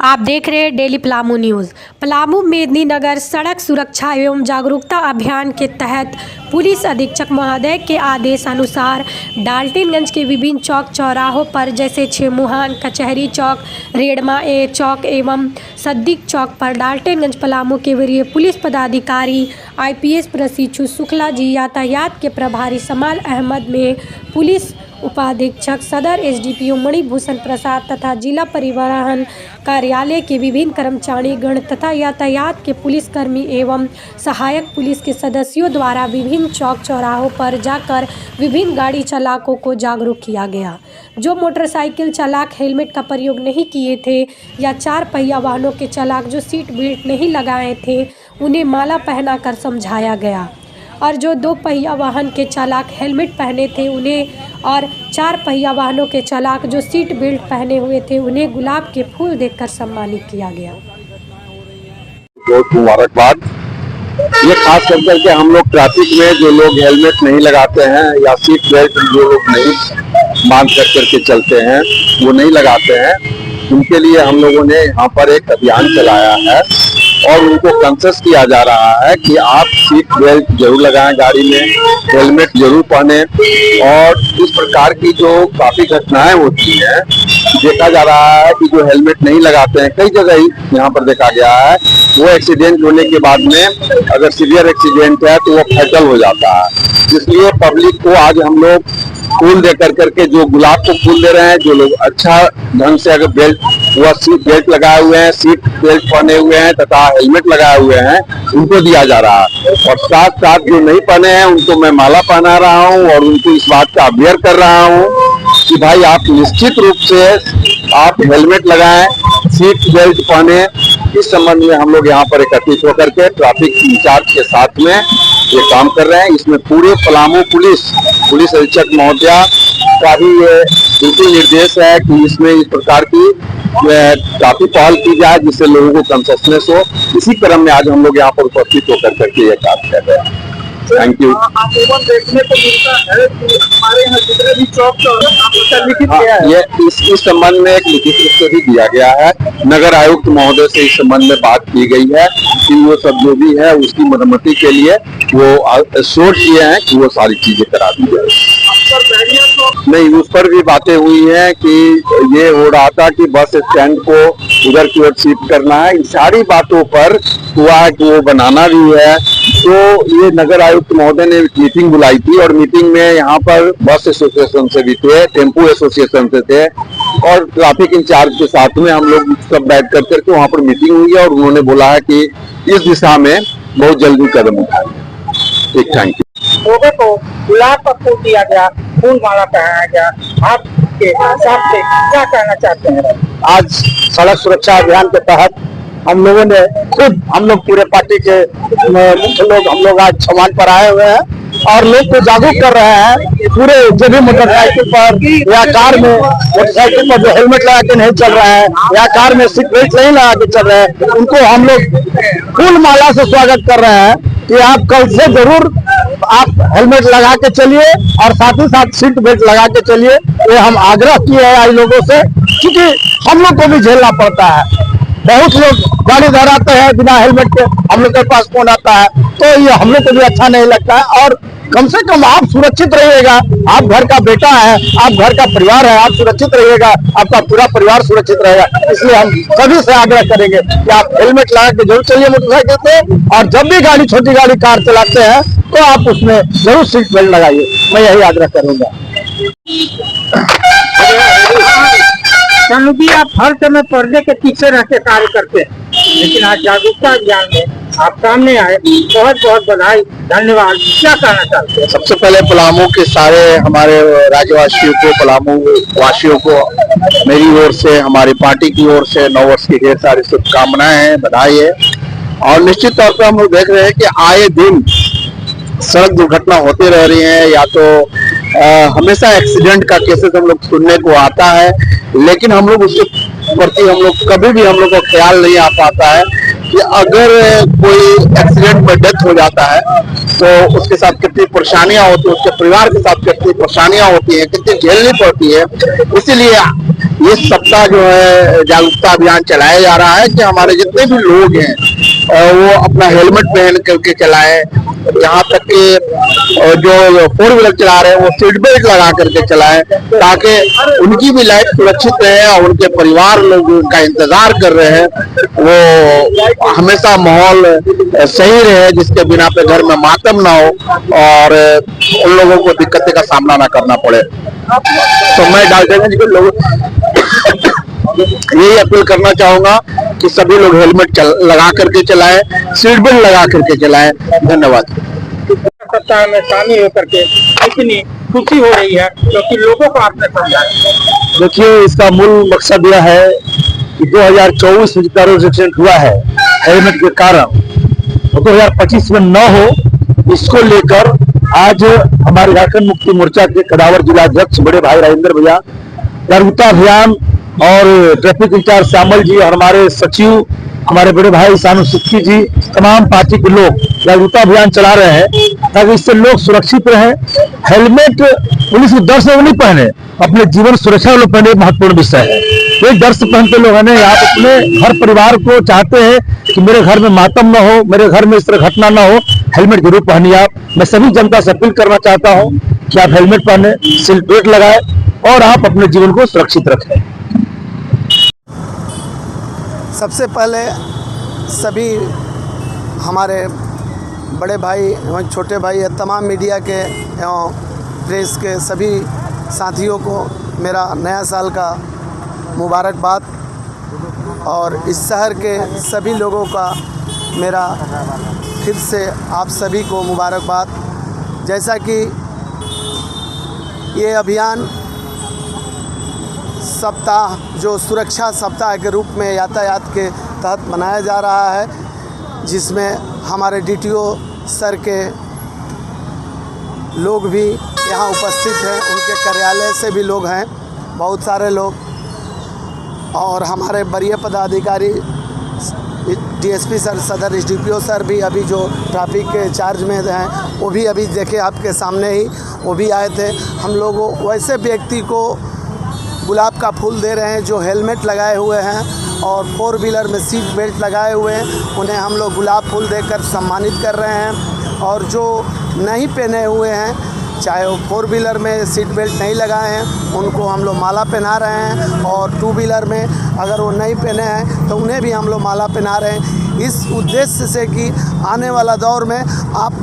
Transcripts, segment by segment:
आप देख रहे हैं डेली पलामू न्यूज़। पलामू मेदिनीनगर सड़क सुरक्षा एवं जागरूकता अभियान के तहत पुलिस अधीक्षक महोदय के आदेश अनुसार डाल्टनगंज के विभिन्न चौक चौराहों पर जैसे छेमुहान, कचहरी चौक, रेड़मा ए चौक एवं सद्दीक चौक पर डाल्टनगंज पलामू के वरीय पुलिस पदाधिकारी IPS प्रशिक्षु शुक्ला जी, यातायात के प्रभारी समाल अहमद में पुलिस उपाधीक्षक सदर SDPO मणिभूषण प्रसाद तथा जिला परिवहन कार्यालय के विभिन्न कर्मचारीगण तथा यातायात के पुलिसकर्मी एवं सहायक पुलिस के सदस्यों द्वारा विभिन्न चौक चौराहों पर जाकर विभिन्न गाड़ी चालकों को जागरूक किया गया। जो मोटरसाइकिल चालक हेलमेट का प्रयोग नहीं किए थे या 4 पहिया वाहनों के चालक जो सीट बेल्ट नहीं लगाए थे, उन्हें माला पहनाकर समझाया गया और जो 2 पहिया वाहन के चालक हेलमेट पहने थे उन्हें और 4 पहिया वाहनों के चालक जो सीट बेल्ट पहने हुए थे उन्हें गुलाब के फूल देकर सम्मानित किया गया। बहुत मुबारकबाद। ये खास करके हम लोग ट्रैफिक में जो लोग हेलमेट नहीं लगाते हैं या सीट बेल्ट जो लोग नहीं बांध करके चलते हैं, वो नहीं लगाते हैं, उनके लिए हम लोगों ने यहाँ पर एक अभियान चलाया है और उनको कंसेस किया जा रहा है कि आप सीट बेल्ट जरूर लगाएं गाड़ी में, हेलमेट जरूर पहने। और इस प्रकार की जो काफी घटनाएं होती हैं, देखा जा रहा है कि जो हेलमेट नहीं लगाते हैं, कई जगह ही यहाँ पर देखा गया है, वो एक्सीडेंट होने के बाद में अगर सीवियर एक्सीडेंट है तो वो फैटल हो जाता है। इसलिए पब्लिक को आज हम लोग फूल दे करके जो गुलाब को फूल दे रहे हैं, जो लोग अच्छा ढंग से अगर बेल्ट वह सीट बेल्ट लगाए हुए हैं, सीट बेल्ट पहने हुए हैं तथा हेलमेट लगाए हुए हैं, उनको दिया जा रहा है। और साथ साथ जो नहीं पहने हैं उनको मैं माला पहना रहा हूं और उनको इस बात का अवेयर कर रहा हूं कि भाई आप निश्चित रूप से आप हेलमेट लगाएं, सीट बेल्ट पहने। इस संबंध में हम लोग यहाँ पर एकत्रित होकर के ट्रैफिक इंचार्ज के साथ में ये काम कर रहे हैं। इसमें पूरे पलामू पुलिस अधीक्षक महोदया का भी ये बिल्कुल निर्देश है कि इसमें इस प्रकार की काफी पहल की जाए जिससे लोगों को कंसेशनेस हो। इसी क्रम में आज हम लोग यहाँ पर उपस्थित होकर करके ये काम कर रहे हैं। Thank you. देखने को मिलता है कि हमारे यहाँ जितने भी चौक लिखित किया है, ये इस संबंध में एक लिखित रूप से भी दिया गया है। नगर आयुक्त महोदय से इस संबंध में बात की गई है कि वो सब जो भी है उसकी मरम्मती के लिए वो सोच किए हैं कि वो सारी चीजें करा दी जाए। नहीं, उस पर भी बातें हुई हैं कि ये हो रहा था कि बस स्टैंड को उधर की ओर शिफ्ट करना है। इन सारी बातों पर हुआ है कि वो बनाना भी है। तो ये नगर आयुक्त महोदय ने मीटिंग बुलाई थी और मीटिंग में यहाँ पर बस एसोसिएशन से भी थे, टेम्पो एसोसिएशन से थे और ट्रैफिक इंचार्ज के साथ में हम लोग सब बैठ करके वहाँ पर मीटिंग हुई है और उन्होंने बोला है कि इस दिशा में बहुत जल्दी कदम उठाएंगे। ठीक, थैंक यू। लोगों को गुलाब का फूल दिया गया, फूल माला पहनाया गया, आपके हिसाब से क्या कहना चाहते हैं? आज सड़क सुरक्षा अभियान के तहत हम लोगों ने खुद हम लोग पूरे पार्टी के मुख्य लोग हम लोग आज छमान पर आए हुए हैं और लोग को जागरूक कर रहे हैं। पूरे जो भी मोटरसाइकिल पर या कार में मोटरसाइकिल पर जो हेलमेट लगा के नहीं चल रहा है या कार में सीट बेल्ट नहीं लगा के चल रहे हैं, उनको हम लोग फूल माला से स्वागत कर रहे हैं कि आप कल से जरूर आप हेलमेट लगा के चलिए और साथ ही साथ सीट बेल्ट लगा के चलिए। ये हम आग्रह किए हैं आज लोगों से, क्योंकि हम लोग को भी झेलना पड़ता है। बहुत लोग गाड़ी धराते हैं बिना हेलमेट के, हम लोग के पास फोन आता है, तो ये हम लोग को भी अच्छा नहीं लगता है। और कम से कम आप सुरक्षित रहिएगा, आप घर का बेटा है, आप घर का परिवार है, आप सुरक्षित रहिएगा, आपका पूरा परिवार सुरक्षित रहेगा। इसलिए हम सभी से आग्रह करेंगे कि आप हेलमेट लगा के जरूर चलिए मोटरसाइकिल पे और जब भी गाड़ी, छोटी गाड़ी, कार चलाते हैं तो आप उसमें जरूर सीट बेल्ट लगाइए। मैं यही आग्रह करूंगा। भी आप हर समय पर्दे के पीछे रह के कार्य करते हैं, लेकिन आज जागरूकता अभियान में आप सामने आए, बहुत बहुत बधाई, धन्यवाद। क्या कहना चाहते हैं? सबसे पहले पलामू के सारे हमारे राज्यवासियों को, पलामू वासियों को मेरी ओर से, हमारी पार्टी की ओर से नववर्ष की ढेर सारी शुभकामनाएं हैं, बधाई है। और निश्चित तौर पर हम लोग देख रहे हैं कि आए दिन सड़क दुर्घटना होती रह रही है, या तो हमेशा एक्सीडेंट का केसेस हम लोग सुनने को आता है, लेकिन हम लोग उसके प्रति हम लोग कभी भी हम लोग को ख्याल नहीं आ पाता है कि अगर कोई एक्सीडेंट में डेथ हो जाता है तो उसके साथ कितनी परेशानियां होती है, उसके परिवार के साथ कितनी परेशानियां होती है, कितनी झेलनी पड़ती है। इसीलिए ये सप्ताह जो है जागरूकता अभियान चलाया जा रहा है कि हमारे जितने भी लोग हैं वो अपना हेलमेट पहन करके चलाएं। यहाँ तक कि जो 4 व्हीलर चला रहे हैं वो सीट बेल्ट लगा करके चलाएं, ताकि उनकी भी लाइफ सुरक्षित रहे और उनके परिवार लोग उनका इंतजार कर रहे हैं वो हमेशा माहौल सही रहे, जिसके बिना पे घर में मातम ना हो और उन लोगों को दिक्कतें का सामना ना करना पड़े। तो मैं डाल्टनगंज के लोगों यही अपील करना चाहूंगा कि सभी लोग हेलमेट लगा करके चलाएं, सीट बेल्ट लगा करके चलाएं। धन्यवाद। सप्ताह में शामिल होकर के इतनी खुशी हो रही है क्योंकि लोगों को आपने समझाया। देखिए, इसका मूल मकसद यह है कि 2024 में जितना रोड एक्सीडेंट हुआ है हेलमेट के कारण, तो 2025 में न हो, इसको लेकर आज हमारे झारखंड मुक्ति मोर्चा के कदावर जिला अध्यक्ष बड़े भाई राजेंद्र भैया जागरूकता अभियान और ट्रैफिक इंचार्ज श्यामल जी और हमारे सचिव हमारे बड़े भाई सानू सिक्की जी, तमाम पार्टी के लोग जागरूकता अभियान चला रहे हैं ताकि इससे लोग सुरक्षित रहें। हेलमेट पुलिस के डर से वो नहीं पहने, अपने जीवन सुरक्षा वालों पहने, महत्वपूर्ण विषय है। एक डर से पहनते लोग हैं, आप अपने हर परिवार को चाहते हैं कि मेरे घर में मातम न हो, मेरे घर में इस तरह घटना न हो, हेलमेट जरूर पहनिए आप। मैं सभी जनता से अपील करना चाहता हूँ कि आप हेलमेट पहने, सीट बेल्ट लगाए और आप अपने जीवन को सुरक्षित रखें। सबसे पहले सभी हमारे बड़े भाई एवं छोटे भाई या तमाम मीडिया के एवं प्रेस के सभी साथियों को मेरा नया साल का मुबारकबाद और इस शहर के सभी लोगों का मेरा फिर से आप सभी को मुबारकबाद। जैसा कि ये अभियान सप्ताह जो सुरक्षा सप्ताह के रूप में यातायात के तहत मनाया जा रहा है, जिसमें हमारे डीटीओ सर के लोग भी यहाँ उपस्थित हैं, उनके कार्यालय से भी लोग हैं, बहुत सारे लोग, और हमारे वरीय पदाधिकारी डीएसपी सर, सदर एसडीपीओ सर भी अभी जो ट्रैफिक के चार्ज में हैं वो भी अभी देखे आपके सामने ही वो भी आए थे। हम लोग वैसे व्यक्ति को गुलाब का फूल दे रहे हैं जो हेलमेट लगाए हुए हैं और 4 व्हीलर में सीट बेल्ट लगाए हुए हैं, उन्हें हम लोग गुलाब फूल देकर सम्मानित कर रहे हैं। और जो नहीं पहने हुए हैं, चाहे वो 4 व्हीलर में सीट बेल्ट नहीं लगाए हैं, उनको हम लोग माला पहना रहे हैं, और 2 व्हीलर में अगर वो नहीं पहने हैं तो उन्हें भी हम लोग माला पहना रहे हैं, इस उद्देश्य से कि आने वाला दौर में आप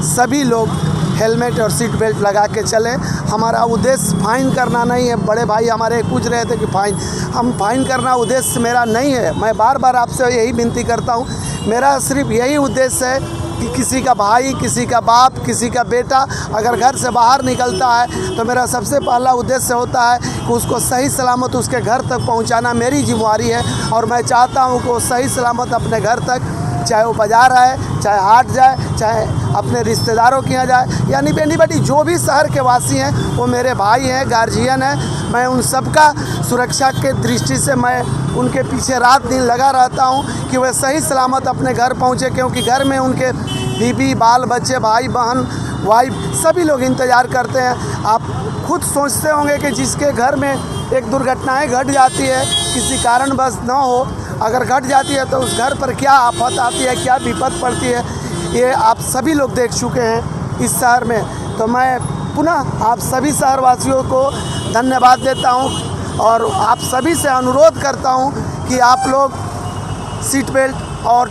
सभी लोग हेलमेट और सीट बेल्ट लगा के चलें। हमारा उद्देश्य फाइन करना नहीं है। बड़े भाई हमारे पूछ रहे थे कि फाइन करना उद्देश्य मेरा नहीं है। मैं बार बार आपसे यही विनती करता हूँ, मेरा सिर्फ यही उद्देश्य है कि किसी का भाई, किसी का बाप, किसी का बेटा अगर घर से बाहर निकलता है तो मेरा सबसे पहला उद्देश्य होता है कि उसको सही सलामत उसके घर तक पहुंचाना मेरी जिम्मेवारी है। और मैं चाहता हूं कि वो सही सलामत अपने घर तक, चाहे वो बाज़ार आए, चाहे हाट जाए, चाहे अपने रिश्तेदारों के यहाँ जाए, यानी एनीबॉडी जो भी शहर के वासी हैं वो मेरे भाई हैं, गार्जियन हैं। मैं उन सबका सुरक्षा के दृष्टि से मैं उनके पीछे रात दिन लगा रहता हूं कि वह सही सलामत अपने घर पहुंचे, क्योंकि घर में उनके बीबी, बाल बच्चे, भाई बहन, वाइफ सभी लोग इंतज़ार करते हैं। आप खुद सोचते होंगे कि जिसके घर में एक दुर्घटनाएँ घट जाती है, किसी कारणवश न हो, अगर घट जाती है तो उस घर पर क्या आफत आती है, क्या विपद पड़ती है, ये आप सभी लोग देख चुके हैं इस शहर में। तो मैं पुनः आप सभी शहरवासियों को धन्यवाद देता हूं और आप सभी से अनुरोध करता हूं कि आप लोग सीट बेल्ट और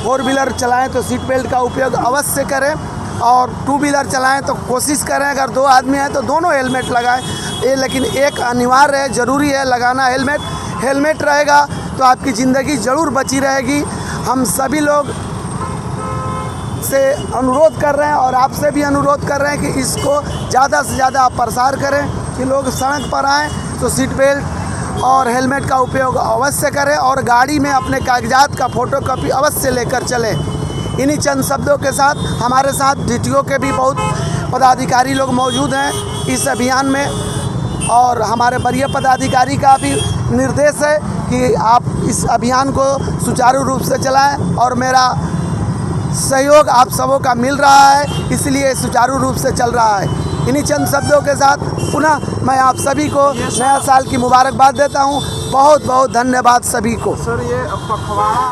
4 व्हीलर चलाएं तो सीट बेल्ट का उपयोग अवश्य करें, और 2 व्हीलर चलाएं तो कोशिश करें अगर 2 आदमी हैं तो दोनों हेलमेट लगाएं। ये लेकिन एक अनिवार्य है, ज़रूरी है लगाना हेलमेट। हेलमेट रहेगा तो आपकी ज़िंदगी ज़रूर बची रहेगी। हम सभी लोग से अनुरोध कर रहे हैं और आपसे भी अनुरोध कर रहे हैं कि इसको ज़्यादा से ज़्यादा आप प्रसार करें कि लोग सड़क पर आएँ तो सीट बेल्ट और हेलमेट का उपयोग अवश्य करें, और गाड़ी में अपने कागजात का फ़ोटोकॉपी अवश्य लेकर चलें। इन्हीं चंद शब्दों के साथ हमारे साथ डीटीओ के भी बहुत पदाधिकारी लोग मौजूद हैं इस अभियान में, और हमारे वरीय पदाधिकारी का भी निर्देश है कि आप इस अभियान को सुचारू रूप से चलाएं, और मेरा सहयोग आप सबों का मिल रहा है, इसलिए सुचारू रूप से चल रहा है। इन्हीं चंद शब्दों के साथ पुनः मैं आप सभी को नया साल की मुबारकबाद देता हूँ। बहुत बहुत धन्यवाद सभी को। सर ये पखवाड़ा